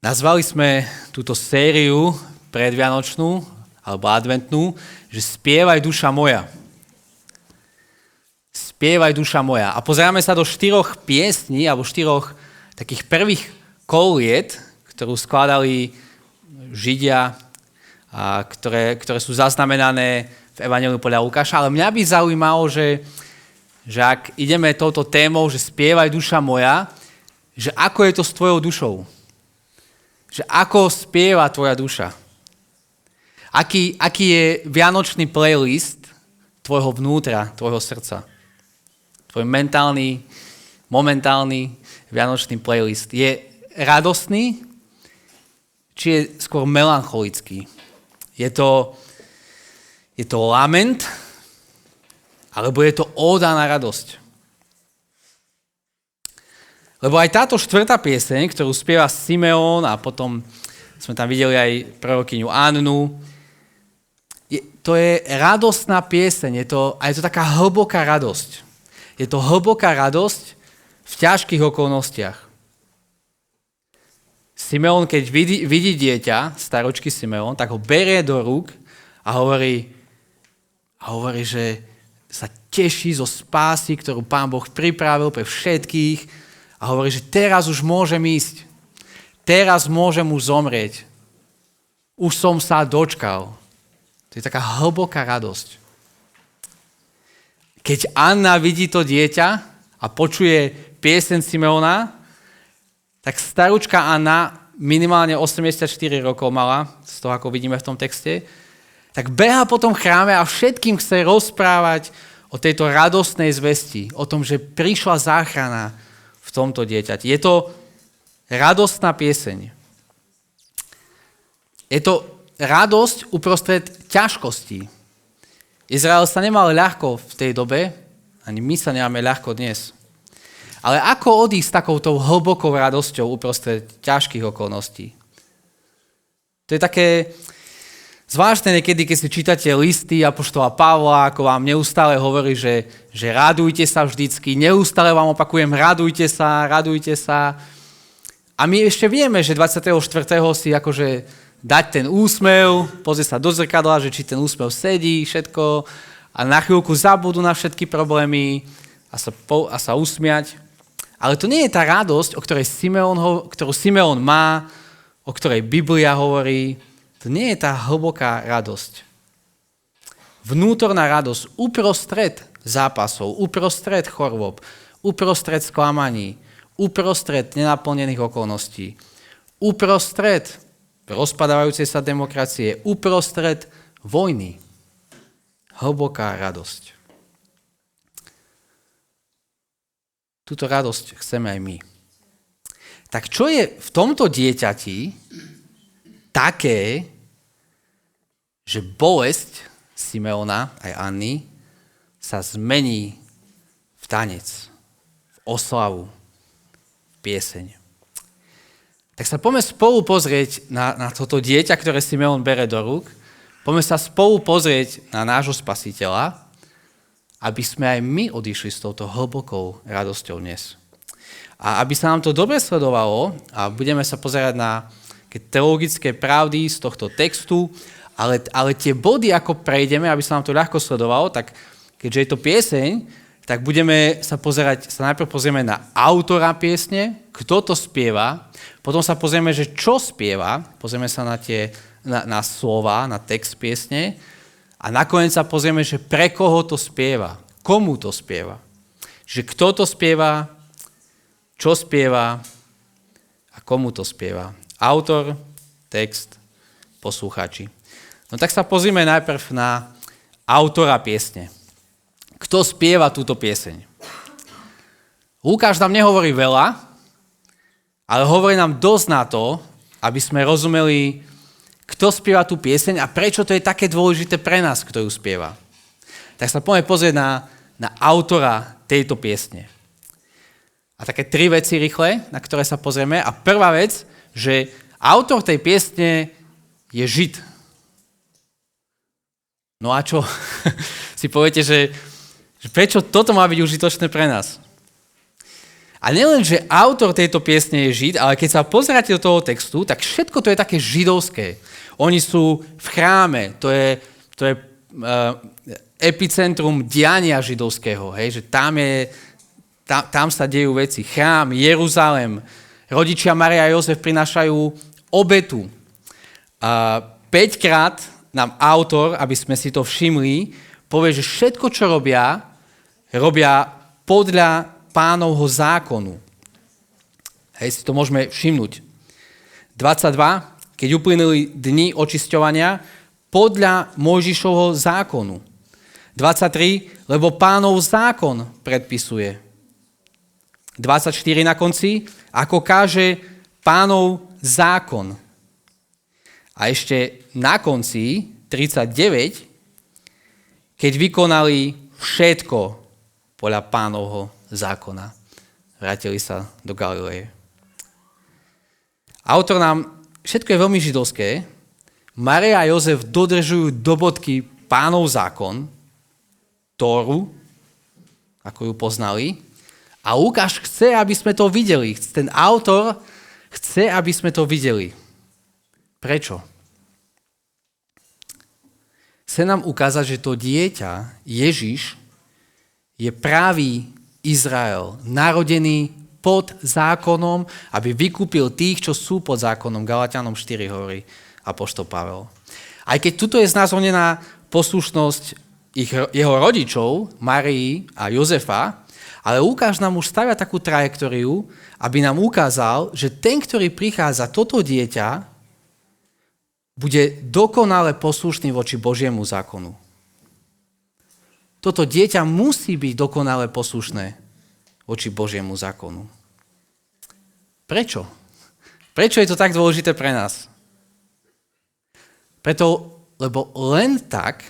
Nazvali sme túto sériu predvianočnú alebo adventnú, že Spievaj duša moja. Spievaj duša moja. A pozeráme sa do 4 piesní alebo 4 takých prvých koliet, ktorú skladali Židia, a ktoré sú zaznamenané v Evanjeliu podľa Lukáša. Ale mňa by zaujímalo, že ak ideme touto témou, že Spievaj duša moja, že ako je to s tvojou dušou? Že ako spieva tvoja duša? Aký je vianočný playlist tvojho vnútra, tvojho srdca? Tvoj mentálny, momentálny vianočný playlist. Je radostný, či je skôr melancholický? Je to lament, alebo je to óda na radosť? Lebo aj táto 4. pieseň, ktorú spieva Simeón a potom sme tam videli aj prorokyňu Annu, to je radostná pieseň, a je to taká hlboká radosť. Je to hlboká radosť v ťažkých okolnostiach. Simeón, keď vidí dieťa, staročky Simeón, tak ho berie do rúk a hovorí, že sa teší zo spásy, ktorú Pán Boh pripravil pre všetkých, a hovorí, že teraz už môžem ísť. Teraz môžem už zomrieť. Už som sa dočkal. To je taká hlboká radosť. Keď Anna vidí to dieťa a počuje pieseň Simeona, tak staručka Anna, minimálne 84 rokov mala, z toho, ako vidíme v tom texte, tak beha po tom chráme a všetkým chce rozprávať o tejto radostnej zvesti, o tom, že prišla záchrana v tomto dieťati. Je to radostná pieseň. Je to radosť uprostred ťažkostí. Izrael sa nemal ľahko v tej dobe, ani my sa nemáme ľahko dnes. Ale ako odísť s takouto hlbokou radosťou uprostred ťažkých okolností? To je také zvláštne niekedy, keď si čítate listy apoštola Pavla, ako vám neustále hovorí, že radujte sa vždycky, neustále vám opakujem, radujte sa. A my ešte vieme, že 24. si akože dať ten úsmev, pozrieť sa do zrkadla, že či ten úsmev sedí, všetko, a na chvíľku zabudú na všetky problémy a sa usmiať. Ale to nie je tá radosť, ktorú Simeón má, o ktorej Biblia hovorí. To nie je tá hlboká radosť. Vnútorná radosť uprostred zápasov, uprostred chorôb, uprostred sklamaní, uprostred nenaplnených okolností, uprostred rozpadávajúcej sa demokracie, uprostred vojny. Hlboká radosť. Túto radosť chceme aj my. Tak čo je v tomto dieťati také, že bolesť Simeona aj Anny sa zmení v tanec, v oslavu, v pieseň? Tak sa poďme spolu pozrieť na toto dieťa, ktoré Simeon bere do rúk. Poďme sa spolu pozrieť na nášho Spasiteľa, aby sme aj my odišli s touto hlbokou radosťou dnes. A aby sa nám to dobre sledovalo, a budeme sa pozerať na teologické pravdy z tohto textu, ale tie body, ako prejdeme, aby sa nám to ľahko sledovalo, tak keďže je to pieseň, tak budeme sa najprv pozrieme na autora piesne, kto to spieva, potom sa pozrieme, že čo spieva, pozrieme sa na slova, na text piesne, a nakoniec sa pozrieme, že pre koho to spieva, komu to spieva. Že kto to spieva, čo spieva a komu to spieva. Autor, text, poslucháči. No tak sa pozrieme najprv na autora piesne. Kto spieva túto pieseň? Lukáš nám nehovorí veľa, ale hovorí nám dosť na to, aby sme rozumeli, kto spieva tú pieseň a prečo to je také dôležité pre nás, kto ju spieva. Tak sa poďme pozrieť na autora tejto piesne. A také 3 veci rýchle, na ktoré sa pozrieme. A prvá vec, že autor tej piesne je Žid. No a čo? Si poviete, že prečo toto má byť užitočné pre nás? A nielen, že autor tejto piesne je Žid, ale keď sa pozeráte do toho textu, tak všetko to je také židovské. Oni sú v chráme, to je epicentrum diania židovského, hej? Že tam sa dejú veci. Chrám, Jeruzalém, rodičia Mária a Jozef prinášajú obetu. 5-krát nám autor, aby sme si to všimli, povie, že všetko, čo robia podľa Pánovho zákonu. Hej, si to môžeme všimnúť. 22, keď uplynuli dni očisťovania, podľa Mojžišovho zákonu. 23, lebo Pánov zákon predpisuje. 24 na konci, ako káže Pánov zákon. A ešte na konci, 39, keď vykonali všetko podľa Pánovho zákona. Vrátili sa do Galileje. Autor nám, všetko je veľmi židovské, Mária a Jozef dodržujú do bodky Pánov zákon, Tóru, ako ju poznali, a Lukáš chce, aby sme to videli. Ten autor chce, aby sme to videli. Prečo? Chce nám ukázať, že to dieťa, Ježiš, je pravý Izrael, narodený pod zákonom, aby vykúpil tých, čo sú pod zákonom. Galatianom 4 hovorí apoštol Pavel. Aj keď tuto je znázornená poslušnosť jeho rodičov, Márii a Jozefa, ale Lukáš nám už stavia takú trajektóriu, aby nám ukázal, že ten, ktorý prichádza, toto dieťa, bude dokonale poslušný voči Božiemu zákonu. Toto dieťa musí byť dokonale poslušné voči Božiemu zákonu. Prečo? Prečo je to tak dôležité pre nás? Preto, lebo len tak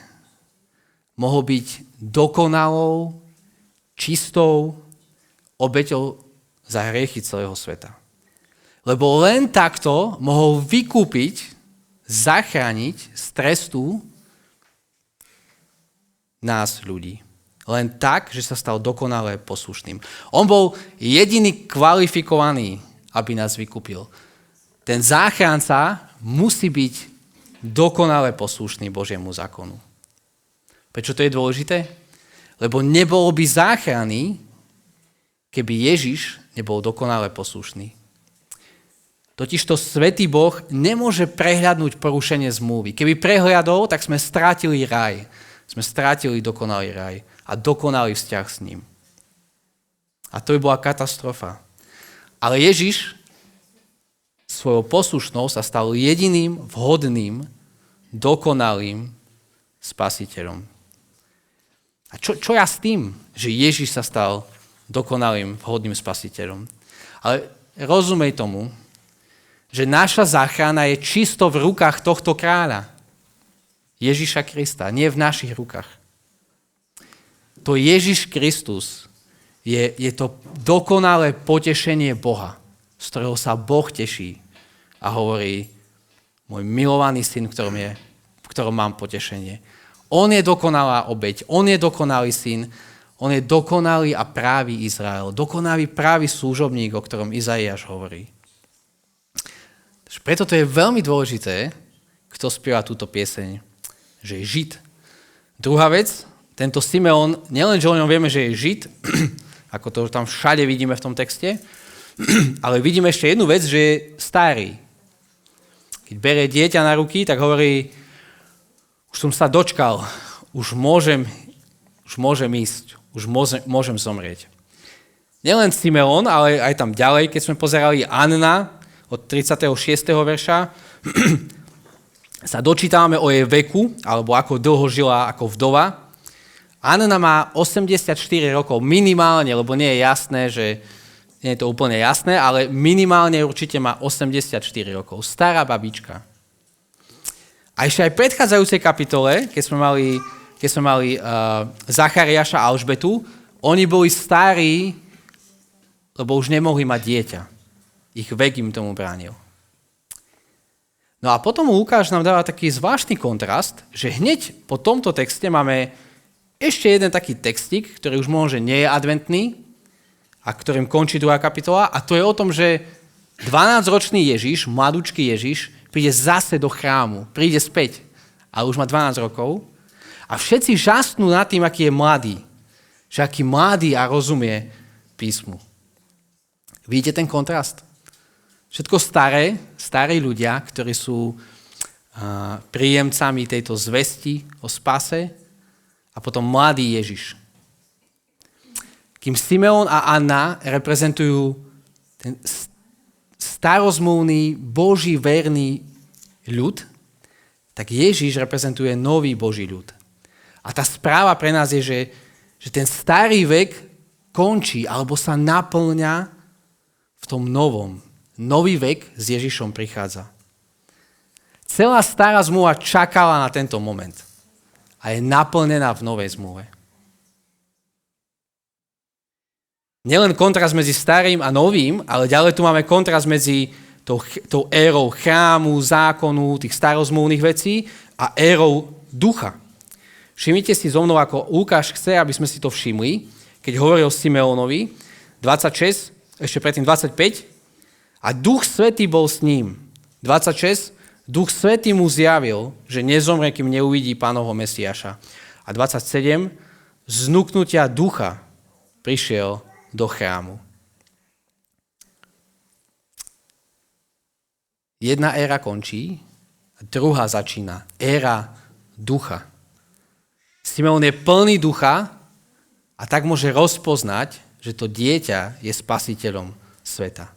mohol byť dokonalou, čistou obeťou za hriechy celého sveta. Lebo len takto mohol vykúpiť, zachrániť z trestu nás ľudí. Len tak, že sa stal dokonale poslušným. On bol jediný kvalifikovaný, aby nás vykúpil. Ten záchranca musí byť dokonale poslušný Božiemu zákonu. Prečo to je dôležité? Lebo nebolo by záchrany, keby Ježiš nebol dokonale poslušný. Totižto Svätý Boh nemôže prehľadnúť porušenie zmluvy. Keby prehľadol, tak sme strátili raj. Sme strátili dokonalý raj a dokonalý vzťah s ním. A to by bola katastrofa. Ale Ježiš svojou poslušnou sa stal jediným vhodným, dokonalým spasiteľom. A čo ja s tým, že Ježiš sa stal dokonalým, vhodným spasiteľom? Ale rozumej tomu, že naša záchrana je čisto v rukách tohto kráľa, Ježiša Krista, nie v našich rukách. To Ježiš Kristus je to dokonalé potešenie Boha, z ktorého sa Boh teší a hovorí, môj milovaný syn, v ktorom mám potešenie. On je dokonalá obeť, on je dokonalý syn, on je dokonalý a právý Izrael, dokonalý právý služobník, o ktorom Izaiáš hovorí. Preto to je veľmi dôležité, kto spieva túto pieseň, že je Žid. Druhá vec, tento Simeon, nielen, že o ňom vieme, že je Žid, ako to tam všade vidíme v tom texte, ale vidíme ešte jednu vec, že je starý. Keď berie dieťa na ruky, tak hovorí, už som sa dočkal, už môžem ísť, už môžem zomrieť. Nielen Simeon, ale aj tam ďalej, keď sme pozerali Anna od 36. verša, sa dočítame o jej veku, alebo ako dlho žila ako vdova. Anna má 84 rokov minimálne, lebo nie je jasné, že nie je to úplne jasné, ale minimálne určite má 84 rokov. Stará babička. A ešte aj v predchádzajúcej kapitole, keď sme mali Zachariáša a Alžbetu, oni boli starí, lebo už nemohli mať dieťa. Ich vek im tomu bránil. No a potom Lukáš nám dáva taký zvláštny kontrast, že hneď po tomto texte máme ešte jeden taký textík, ktorý už možno nie je adventný, a ktorým končí 2. kapitola. A to je o tom, že 12-ročný Ježiš, mladúčky Ježiš, príde zase do chrámu, príde späť, ale už má 12 rokov. A všetci žasnú nad tým, aký je mladý. Že aký mladý a rozumie písmu. Vidíte ten kontrast? Všetko starí ľudia, ktorí sú príjemcami tejto zvesti o spase a potom mladý Ježiš. Kým Simeon a Anna reprezentujú ten starozmluvný, Boží verný ľud, tak Ježiš reprezentuje nový Boží ľud. A tá správa pre nás je, že ten starý vek končí alebo sa naplňa v tom novom. Nový vek s Ježišom prichádza. Celá stará zmluva čakala na tento moment a je naplnená v novej zmluve. Nielen kontrast medzi starým a novým, ale ďalej tu máme kontrast medzi tou érou chrámu, zákonu, tých starozmluvných vecí a érou ducha. Všimnite si so mnou, ako Lukáš chce, aby sme si to všimli, keď hovoril Simeónovi, 26, ešte predtým 25, a Duch Svätý bol s ním. 26, Duch Svätý mu zjavil, že nezomre, kým neuvidí Pánovho Mesiáša. A 27, z vnuknutia ducha prišiel do chrámu. Jedna éra končí, a druhá začína. Éra ducha. Simeon je plný ducha a tak môže rozpoznať, že to dieťa je spasiteľom sveta.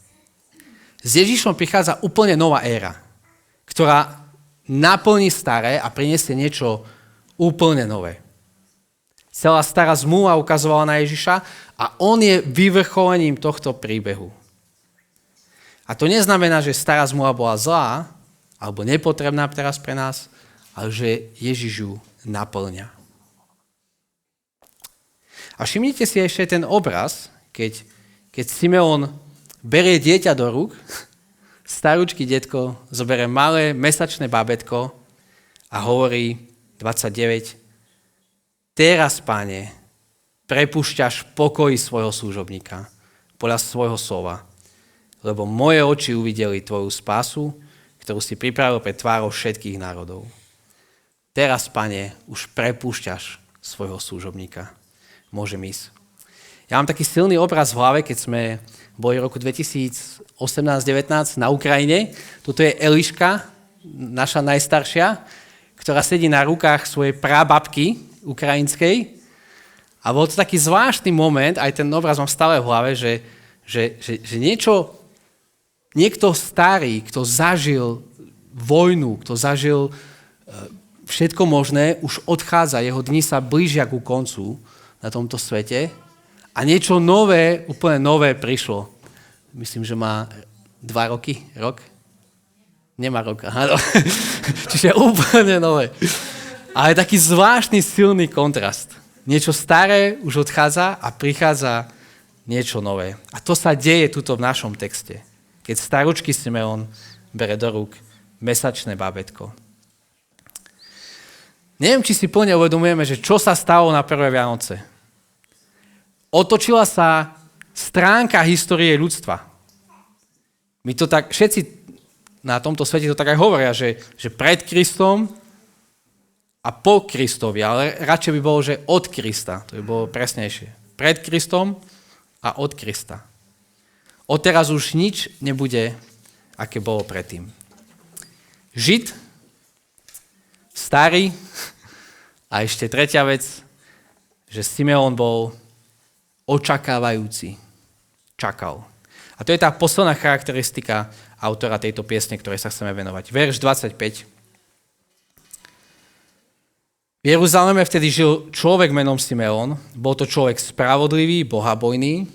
S Ježišom prichádza úplne nová éra, ktorá naplní staré a prinesie niečo úplne nové. Celá stará zmluva ukazovala na Ježiša a on je vyvrcholením tohto príbehu. A to neznamená, že stará zmluva bola zlá alebo nepotrebná teraz pre nás, ale že Ježiš ju naplňa. A všimnite si ešte ten obraz, keď Simeon berie dieťa do rúk, starúčky detko zoberie malé mesačné babetko a hovorí 29, teraz, Pane, prepúšťaš pokoj svojho služobníka podľa svojho slova, lebo moje oči uvideli tvoju spásu, ktorú si pripravil pre tvárou všetkých národov. Teraz, Pane, už prepúšťaš svojho služobníka. Môžem ísť. Ja mám taký silný obraz v hlave, keď sme boli v roku 2018-19 na Ukrajine. Toto je Eliška, naša najstaršia, ktorá sedí na rukách svojej prababky ukrajinskej. A bol to taký zvláštny moment, aj ten obraz mám stále v hlave, že niekto starý, kto zažil vojnu, kto zažil všetko možné, už odchádza, jeho dni sa blížia ku koncu na tomto svete a niečo nové, úplne nové prišlo. Myslím, že má 2 roky, rok? Nemá rok, áno. Čiže úplne nové. Ale taký zvláštny, silný kontrast. Niečo staré už odchádza a prichádza niečo nové. A to sa deje tuto v našom texte. Keď staručky Simeon bere do rúk mesačné bábätko. Neviem, či si plne uvedomujeme, že čo sa stalo na prvé Vianoce. Otočila sa stránka histórie ľudstva. My to tak, všetci na tomto svete to tak aj hovoria, že pred Kristom a po Kristovi, ale radšej by bolo, že od Krista. To by bolo presnejšie. Pred Kristom a od Krista. Odteraz už nič nebude, aké bolo predtým. Žid, starý a ešte tretia vec, že Simeon bol očakávajúci. Čakal. A to je tá posledná charakteristika autora tejto piesne, ktorej sa chceme venovať. Verš 25. V Jeruzaleme vtedy žil človek menom Simeon. Bol to človek spravodlivý, bohabojný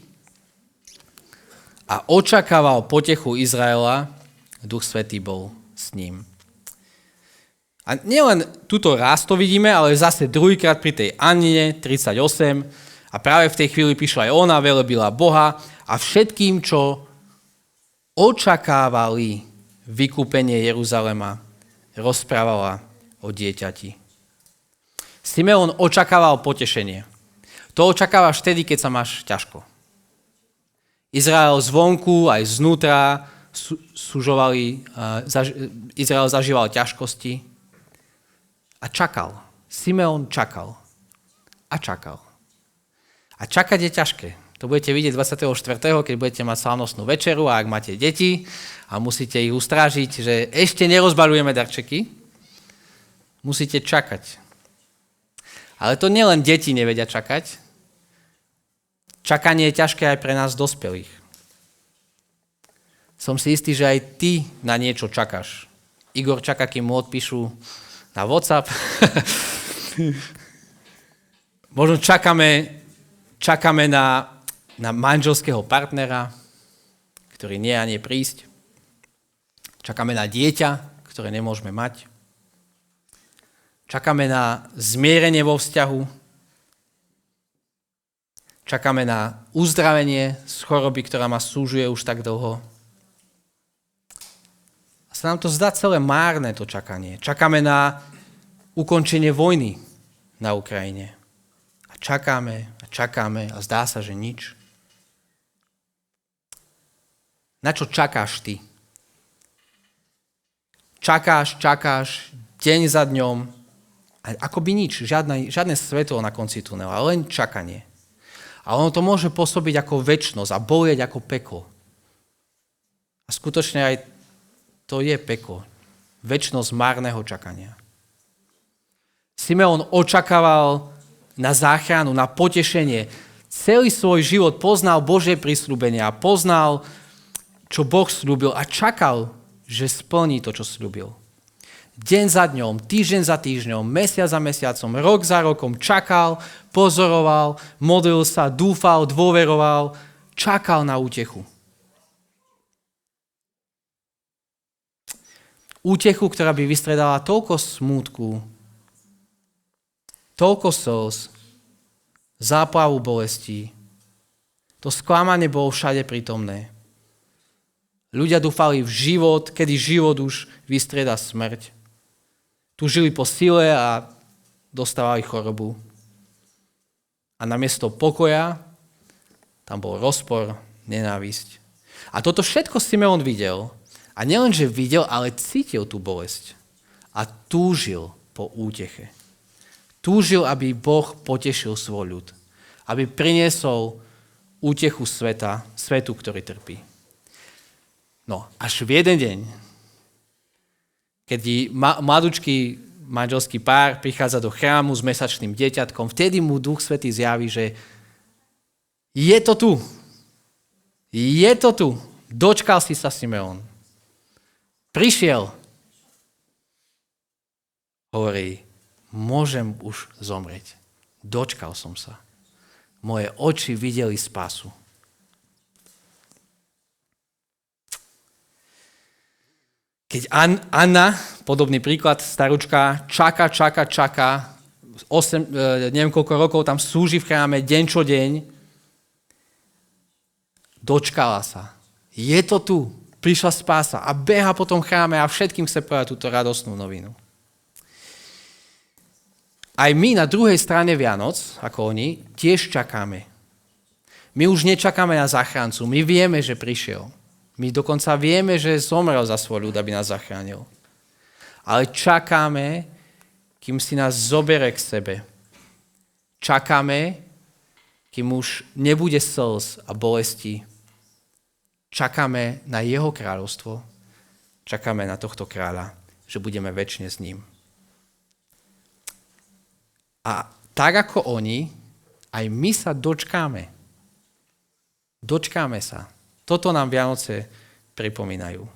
a očakával potechu Izraela. Duch Svätý bol s ním. A nielen túto raz to vidíme, ale zase druhýkrát pri tej Anine 38 a práve v tej chvíli prišla aj ona, velebila Boha a všetkým, čo očakávali vykúpenie Jeruzalema, rozprávala o dieťati. Simeon očakával potešenie. To očakávaš vtedy, keď sa máš ťažko. Izrael zvonku aj znútra Izrael zažíval ťažkosti a čakal. Simeon čakal. A čakal. A čakať je ťažké. To budete vidieť 24., keď budete mať slávnostnú večeru a ak máte deti a musíte ich ustrážiť, že ešte nerozbaľujeme darčeky, musíte čakať. Ale to nielen deti nevedia čakať. Čakanie je ťažké aj pre nás dospelých. Som si istý, že aj ty na niečo čakáš. Igor čaká, kým mu odpíšu na WhatsApp. Možno čakáme na manželského partnera, ktorý nie a nie prísť. Čakáme na dieťa, ktoré nemôžeme mať. Čakáme na zmierenie vo vzťahu. Čakáme na uzdravenie z choroby, ktorá ma súžuje už tak dlho. A sa nám to zdá celé márne, to čakanie. Čakáme na ukončenie vojny na Ukrajine. A čakáme a zdá sa, že nič. Na čo čakáš ty? Čakáš, deň za dňom, a akoby nič, žiadne svetlo na konci tunela, len čakanie. A ono to môže pôsobiť ako večnosť a bolieť ako peklo. A skutočne aj to je peklo. Večnosť márneho čakania. Simeon očakával na záchranu, na potešenie. Celý svoj život poznal Božie prisľúbenia, poznal, čo Boh sľúbil a čakal, že splní to, čo sľúbil. Deň za dňom, týždeň za týždňom, mesiac za mesiacom, rok za rokom čakal, pozoroval, modlil sa, dúfal, dôveroval, čakal na útechu. Útechu, ktorá by vystredala toľko smútku, toľko slz, záplavu bolesti. To sklamanie bolo všade prítomné. Ľudia dúfali v život, kedy život už vystrieda smrť. Túžili po sile a dostávali chorobu. A namiesto pokoja tam bol rozpor, nenávisť. A toto všetko Simeon videl. A nielenže videl, ale cítil tú bolesť. A túžil po úteche. Túžil, aby Boh potešil svoj ľud. Aby priniesol útechu svetu, ktorý trpí. No, až v jeden deň, keď mladúčky manželský pár prichádza do chrámu s mesačným dieťatkom, vtedy mu Duch Svätý zjaví, že je to tu. Je to tu. Dočkal si sa, Simeon. Prišiel. Hovorí, môžem už zomrieť. Dočkal som sa. Moje oči videli spásu. Keď Anna, podobný príklad, staručka, čaká, neviem koľko rokov tam súži v chráme, deň čo deň, dočkala sa. Je to tu, prišla spása a beha po tom chráme a všetkým chce povedať túto radostnú novinu. Aj my na druhej strane Vianoc, ako oni, tiež čakáme. My už nečakáme na záchrancu, my vieme, že prišiel. My dokonca vieme, že zomrel za svoj ľud, aby nás zachránil. Ale čakáme, kým si nás zobere k sebe. Čakáme, kým už nebude slz a bolesti. Čakáme na jeho kráľovstvo. Čakáme na tohto kráľa, že budeme večne s ním. A tak ako oni, aj my sa dočkáme. Dočkáme sa. Toto nám Vianoce pripomínajú.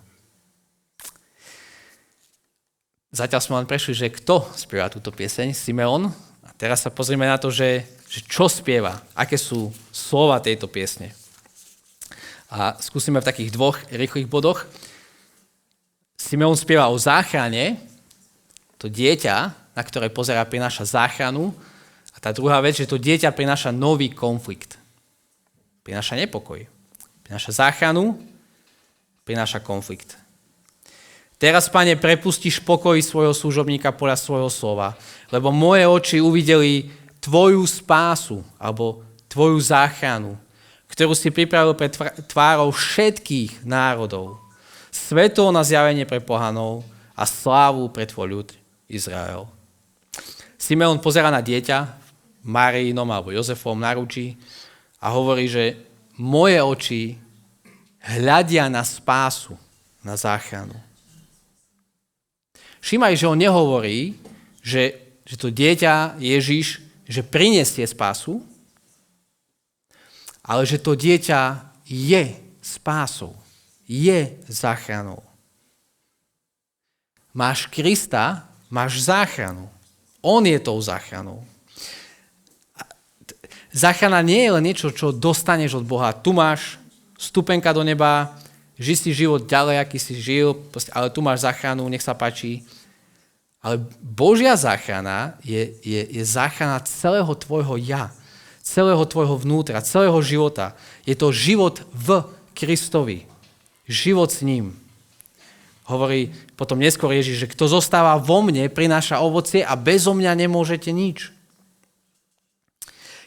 Zatiaľ sme len prešli, že kto spieva túto pieseň, Simeon. A teraz sa pozrieme na to, že čo spieva, aké sú slova tejto piesne. A skúsime v takých dvoch rýchlych bodoch. Simeon spieva o záchrane, to dieťa, na ktoré pozerá, prináša záchranu. A tá druhá vec, že to dieťa prináša nový konflikt. Prináša nepokoj. Prináša záchranu, prináša konflikt. Teraz, Pane, prepustíš pokoj svojho služobníka podľa svojho slova, lebo moje oči uvideli tvoju spásu, alebo tvoju záchranu, ktorú si pripravil pred tvárou všetkých národov. Svetlo na zjavenie pre pohanov a slávu pre tvoj ľud Izrael. Simeon pozerá na dieťa Máriinom alebo Jozefom na ruči a hovorí, že moje oči hľadia na spásu, na záchranu. Všimaj, že on nehovorí, že to dieťa Ježiš, že prinesie spásu, ale že to dieťa je spásou, je záchranou. Máš Krista, máš záchranu. On je tou záchranou. Záchrana nie je len niečo, čo dostaneš od Boha. Tu máš stupenka do neba, žij si život ďalej, aký si žil, ale tu máš záchranu, nech sa páči. Ale Božia záchrana je záchrana celého tvojho ja, celého tvojho vnútra, celého života. Je to život v Kristovi. Život s ním. Hovorí potom neskôr Ježiš, že kto zostáva vo mne, prináša ovocie a bezo mňa nemôžete nič.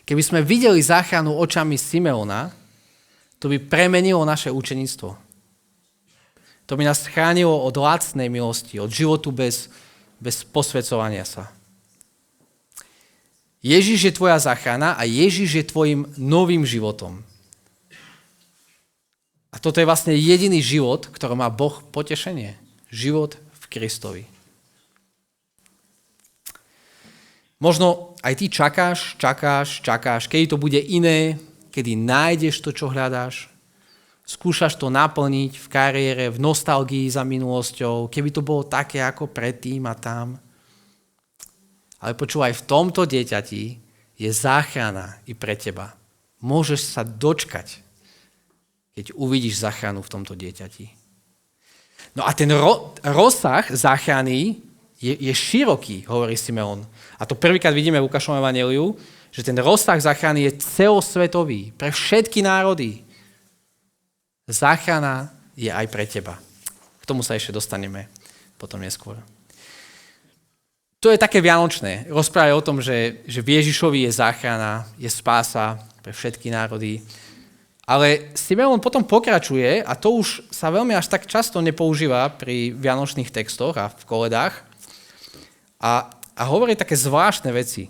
Keby sme videli záchranu očami Simeona, to by premenilo naše učeníctvo. To by nás chránilo od lacnej milosti, od životu bez posväcovania sa. Ježiš je tvoja záchrana a Ježiš je tvojim novým životom. A toto je vlastne jediný život, ktorý má Boh potešenie. Život v Kristovi. Možno aj ty čakáš, kedy to bude iné, kedy nájdeš to, čo hľadáš. Skúšaš to naplniť v kariére, v nostalgii za minulosťou, keby to bolo také ako predtým a tam. Ale počúvaj, v tomto dieťati je záchrana i pre teba. Môžeš sa dočkať, keď uvidíš záchranu v tomto dieťati. No a ten rozsah záchrany je široký, hovorí Simeon. A to prvýkrát vidíme v Lukášovom evanjeliu, že ten rozsah záchrany je celosvetový, pre všetky národy. Záchrana je aj pre teba. K tomu sa ešte dostaneme potom neskôr. To je také vianočné. Rozprávajú o tom, že v Ježišovi je záchrana, je spása pre všetky národy. Ale Simeon potom pokračuje, a to už sa veľmi až tak často nepoužíva pri vianočných textoch a v koledách, a hovorí také zvláštne veci.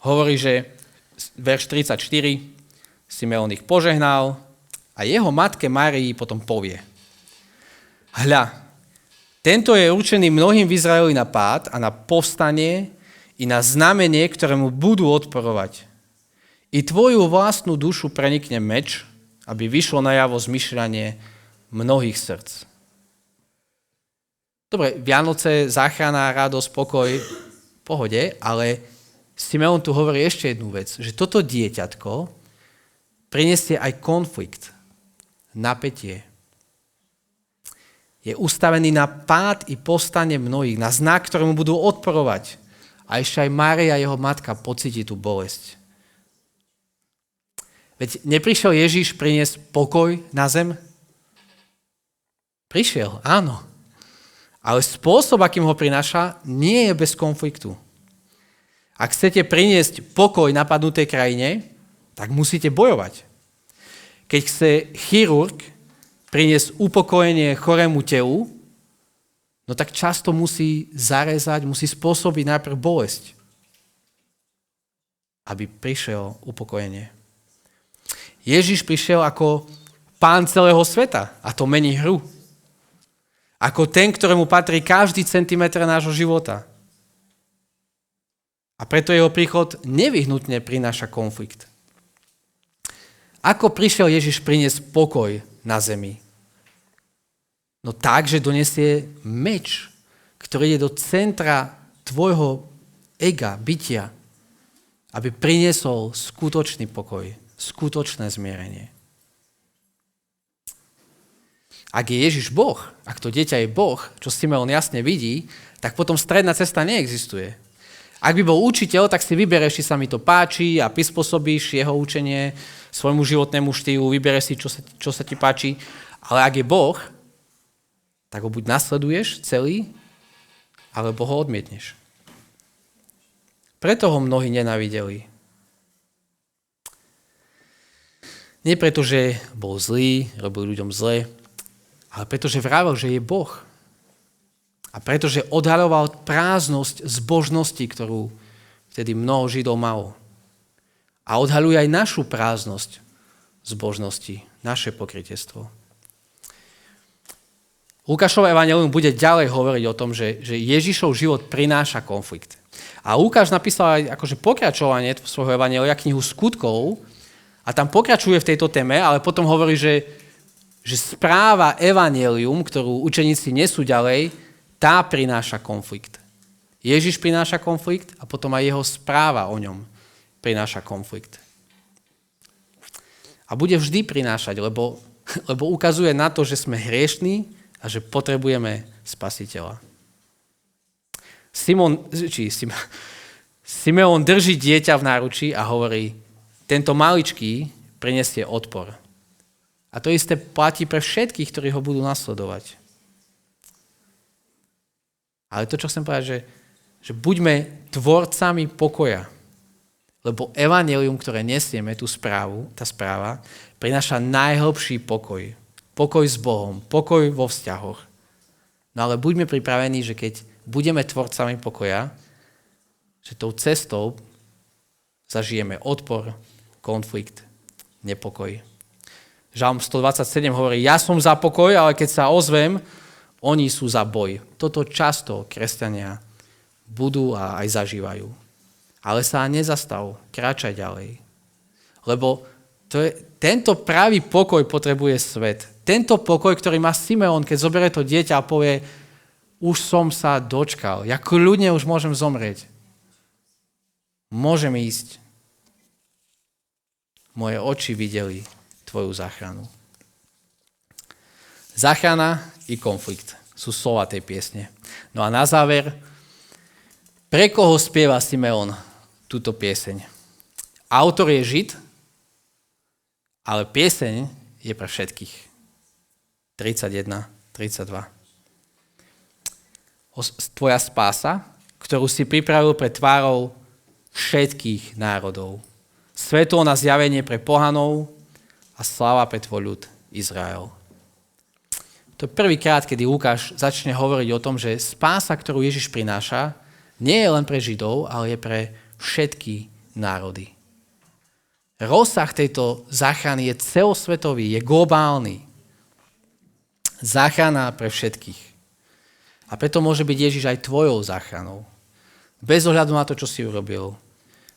Hovorí, že verš 34, Simeon ich požehnal a jeho matke Márii potom povie: Hľa, tento je určený mnohým v Izraeli na pád a na povstanie i na znamenie, ktorému budú odporovať. I tvoju vlastnú dušu prenikne meč, aby vyšlo najavo zmyšľanie mnohých srdc. Dobre, Vianoce, záchrana, radosť, pokoj, pohode, ale Simeon tu hovorí ešte jednu vec, že toto dieťatko prinesie aj konflikt, napätie. Je ustavený na pád i povstanie mnohých, na znak, ktorému budú odporovať. A ešte aj Mária, jeho matka, pocíti tú bolesť. Veď neprišiel Ježiš priniesť pokoj na zem? Prišiel, áno. Ale spôsob, akým ho prináša, nie je bez konfliktu. Ak chcete priniesť pokoj napadnutej krajine, tak musíte bojovať. Keď chce chirurg priniesť upokojenie chorému telu, no tak často musí zarezať, musí spôsobiť najprv bolesť, aby prišiel upokojenie. Ježiš prišiel ako pán celého sveta a to mení hru. Ako ten, ktorému patrí každý centimetr nášho života. A preto jeho príchod nevyhnutne prináša konflikt. Ako prišiel Ježiš priniesť pokoj na zemi? No tak, že donesie meč, ktorý ide do centra tvojho ega, bytia, aby priniesol skutočný pokoj, skutočné zmierenie. Ak je Ježiš Boh, ak to dieťa je Boh, čo Simeon jasne vidí, tak potom stredná cesta neexistuje. Ak by bol učiteľ, tak si vybereš, či sa mi to páči a prispôsobíš jeho učenie svojmu životnému štýlu, vybereš si, čo sa ti páči. Ale ak je Boh, tak ho buď nasleduješ celý, alebo ho odmietneš. Preto ho mnohí nenávideli. Nie preto, že bol zlý, robil ľuďom zle, ale preto, že vravel, že je Boh. A preto, že odhaľoval prázdnosť zbožnosti, ktorú vtedy mnoho Židov malo. A odhaľuje aj našu prázdnosť zbožnosti, naše pokrytectvo. Lukášovo evanjelium bude ďalej hovoriť o tom, že Ježišov život prináša konflikt. A Lukáš napísal aj akože pokračovanie svojho evanjelia, knihu Skutkov, a tam pokračuje v tejto téme, ale potom hovorí, že správa evanjelium, ktorú učeníci nesú ďalej, tá prináša konflikt. Ježiš prináša konflikt a potom aj jeho správa o ňom prináša konflikt. A bude vždy prinášať, lebo ukazuje na to, že sme hriešní a že potrebujeme Spasiteľa. Simeon drží dieťa v náručí a hovorí, tento maličký prinesie odpor. A to isté platí pre všetkých, ktorí ho budú nasledovať. Ale to, čo chcem povedať, že buďme tvorcami pokoja. Lebo evanjelium, ktoré nesieme, tá správa, prináša najhlbší pokoj. Pokoj s Bohom, pokoj vo vzťahoch. No ale buďme pripravení, že keď budeme tvorcami pokoja, že tou cestou zažijeme odpor, konflikt, nepokoj. Žalm 127 hovorí, ja som za pokoj, ale keď sa ozvem, oni sú za boj. Toto často kresťania budú a aj zažívajú. Ale sa nezastav, kráčaj ďalej. Lebo tento pravý pokoj potrebuje svet. Tento pokoj, ktorý má Simeon, keď zoberie to dieťa a povie, už som sa dočkal, ja kľudne už môžem zomrieť. Môžem ísť. Moje oči videli tvoju záchranu. Záchrana i konflikt sú slova tej piesne. No a na záver, pre koho spieva Simeon túto pieseň? Autor je Žid, ale pieseň je pre všetkých. 31, 32. Tvoja spása, ktorú si pripravil pred tvárou všetkých národov. Svetlo na zjavenie pre pohanov a sláva pre tvoj ľud Izrael. To je prvýkrát, kedy Lukáš začne hovoriť o tom, že spása, ktorú Ježiš prináša, nie je len pre Židov, ale je pre všetky národy. Rozsah tejto záchrany je celosvetový, je globálny. Záchrana pre všetkých. A preto môže byť Ježiš aj tvojou záchranou. Bez ohľadu na to, čo si urobil.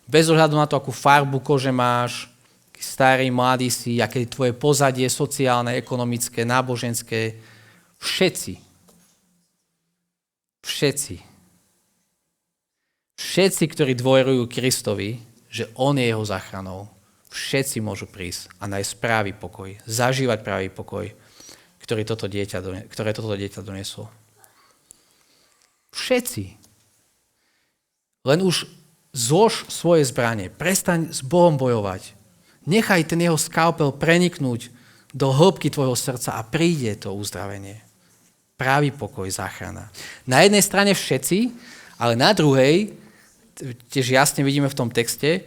Bez ohľadu na to, akú farbu kože máš, starý, mladý si, aké je tvoje pozadie sociálne, ekonomické, náboženské. Všetci. Všetci, ktorí dôverujú Kristovi, že on je jeho záchranou, všetci môžu prísť a nájsť pravý pokoj, zažívať pravý pokoj, ktoré toto dieťa doneslo. Všetci. Len už zlož svoje zbranie, prestaň s Bohom bojovať. Nechaj ten jeho skalpel preniknúť do hĺbky tvojho srdca a príde to uzdravenie. Pravý pokoj, záchrana. Na jednej strane všetci, ale na druhej, tiež jasne vidíme v tom texte,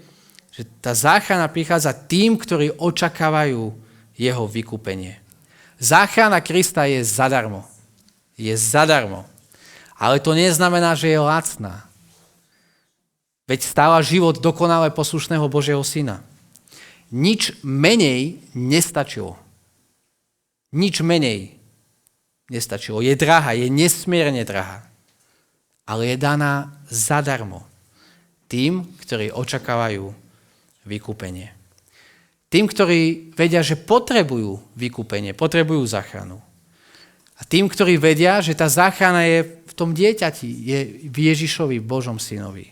že tá záchrana prichádza tým, ktorí očakávajú jeho vykúpenie. Záchrana Krista je zadarmo. Je zadarmo. Ale to neznamená, že je lacná. Veď stála život dokonale poslušného Božieho syna. Nič menej nestačilo. Nič menej nestačilo. Je drahá, je nesmierne drahá. Ale je daná zadarmo. Tým, ktorí očakávajú vykúpenie. Tým, ktorí vedia, že potrebujú vykúpenie, potrebujú záchranu. A tým, ktorí vedia, že tá záchrana je v tom dieťati, je v Ježišovi, v Božom synovi.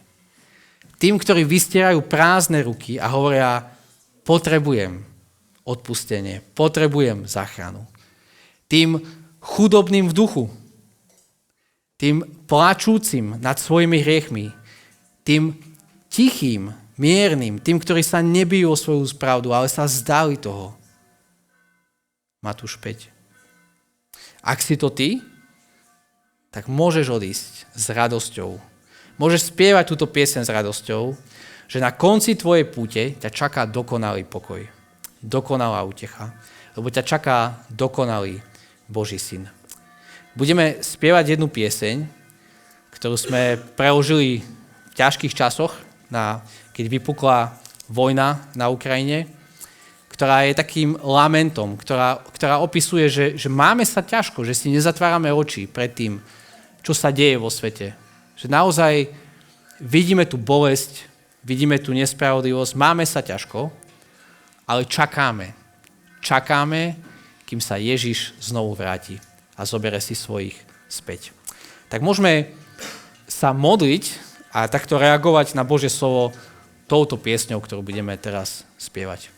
Tým, ktorí vystierajú prázdne ruky a hovoria, potrebujem odpustenie, potrebujem záchranu. Tým chudobným v duchu, tým plačúcim nad svojimi hriechmi, tým tichým, miernym, tým, ktorí sa nebijú o svoju pravdu, ale sa vzdali toho. Matúš 5. Ak si to ty, tak môžeš odísť s radosťou. Môžeš spievať túto pieseň s radosťou, že na konci tvojej púte ťa čaká dokonalý pokoj. dokonalá útecha, lebo ťa čaká dokonalý Boží syn. Budeme spievať jednu pieseň, ktorú sme preložili v ťažkých časoch, keď vypukla vojna na Ukrajine, ktorá je takým lamentom, ktorá opisuje, že máme sa ťažko, že si nezatvárame oči pred tým, čo sa deje vo svete. Že naozaj vidíme tú bolesť, vidíme tú nespravodlivosť, máme sa ťažko, ale čakáme. Čakáme, kým sa Ježiš znovu vráti a zobere si svojich späť. Tak môžeme sa modliť a takto reagovať na Božie slovo touto piesňou, ktorú budeme teraz spievať.